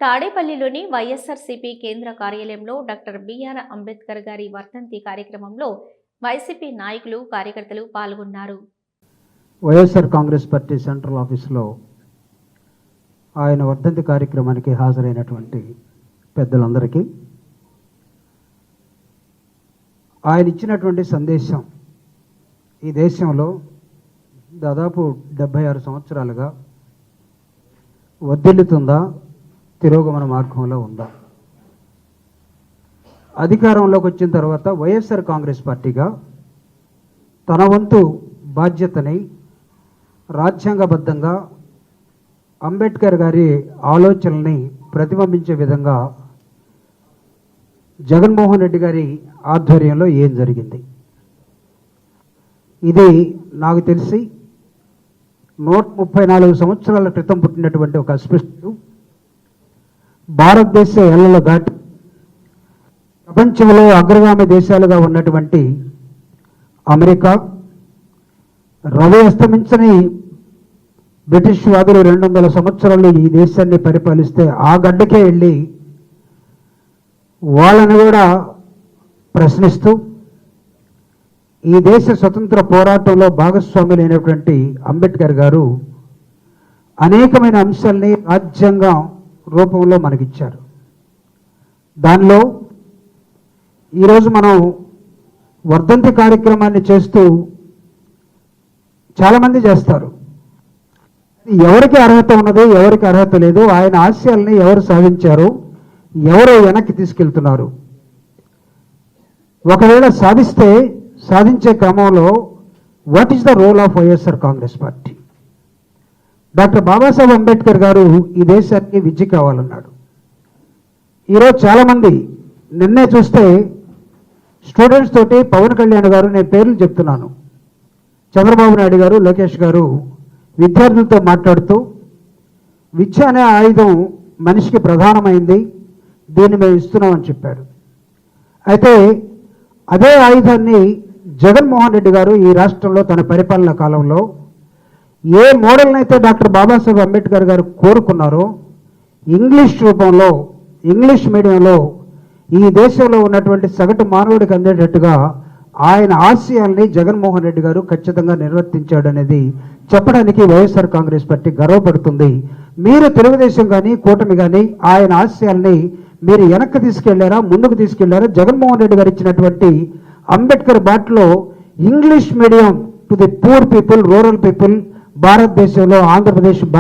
తాడేపల్లిలోని వైఎస్ఆర్సీపీ కేంద్ర కార్యాలయంలో డాక్టర్ బిఆర్ అంబేద్కర్ గారి వర్ధంతి కార్యక్రమంలో వైసీపీ నాయకులు, కార్యకర్తలు పాల్గొన్నారు. వైఎస్ఆర్ కాంగ్రెస్ పార్టీ సెంట్రల్ ఆఫీసులో ఆయన వర్ధంతి కార్యక్రమానికి హాజరైనటువంటి పెద్దలందరికీ ఆయన ఇచ్చినటువంటి సందేశం ఈ దేశంలో దాదాపు 76 సంవత్సరాలుగా వర్ధిల్లుతుందా, తిరోగమన మార్గంలో ఉందా? అధికారంలోకి వచ్చిన తర్వాత వైఎస్ఆర్ కాంగ్రెస్ పార్టీగా తన వంతు బాధ్యతని రాజ్యాంగబద్ధంగా అంబేద్కర్ గారి ఆలోచనల్ని ప్రతిబింబించే విధంగా జగన్మోహన్ రెడ్డి గారి ఆధ్వర్యంలో ఏం జరిగింది? ఇది నాకు తెలిసి 134 సంవత్సరాల క్రితం పుట్టినటువంటి ఒక అస్పృశ్యుడు భారతదేశ ఎల్లలు దాటి ప్రపంచంలో అగ్రగామి దేశాలుగా ఉన్నటువంటి అమెరికా, రవి అస్తమించని బ్రిటిష్ వాదులు 200 సంవత్సరాలు ఈ దేశాన్ని పరిపాలిస్తే ఆ గడ్డకే వెళ్ళి వాళ్ళని కూడా ప్రశ్నిస్తూ ఈ దేశ స్వతంత్ర పోరాటంలో భాగస్వాములైనటువంటి అంబేద్కర్ గారు అనేకమైన అంశాలని రాజ్యాంగం రూపంలో మనకిచ్చారు. దానిలో ఈరోజు మనం వర్ధంతి కార్యక్రమాన్ని చేస్తూ చాలామంది చేస్తారు. ఎవరికి అర్హత ఉన్నది, ఎవరికి అర్హత లేదు, ఆయన ఆశయాల్ని ఎవరు సాధించారు, ఎవరు వెనక్కి తీసుకెళ్తున్నారు, ఒకవేళ సాధించే క్రమంలో what is the role of YSR Congress party? Doctor Babasaheb Ambedkar గారు ఈ దేశానికి విద్య కావాలన్నాడు. ఈరోజు చాలామంది నిన్నే చూస్తే స్టూడెంట్స్ తోటి పవన్ కళ్యాణ్ గారు, నేను పేర్లు చెప్తున్నాను, చంద్రబాబు నాయుడు గారు, లోకేష్ గారు విద్యార్థులతో మాట్లాడుతూ విద్య అనే ఆయుధం మనిషికి ప్రధానమైంది, దీన్ని మేము ఇస్తున్నామని చెప్పాడు. అయితే అదే ఆయుధాన్ని జగన్మోహన్ రెడ్డి గారు ఈ రాష్ట్రంలో తన పరిపాలన కాలంలో ఏ మోడల్నైతే డాక్టర్ బాబాసాహెబ్ అంబేద్కర్ గారు కోరుకున్నారో ఇంగ్లీష్ రూపంలో, ఇంగ్లీష్ మీడియంలో ఈ దేశంలో ఉన్నటువంటి సగటు మానవుడికి అందేటట్టుగా ఆయన ఆశయాల్ని జగన్మోహన్ రెడ్డి గారు ఖచ్చితంగా నిర్వర్తించాడు అనేది చెప్పడానికి వైఎస్ఆర్ కాంగ్రెస్ పార్టీ గర్వపడుతుంది. మీరు తెలుగుదేశం కానీ కూటమి కానీ ఆయన ఆశయాల్ని మీరు వెనక్కి తీసుకెళ్లారా, ముందుకు తీసుకెళ్లారా? జగన్మోహన్ రెడ్డి గారు ఇచ్చినటువంటి అంబేద్కర్ బాటలో English medium to the poor people, rural people భారతదేశంలో, ఆంధ్రప్రదేశ్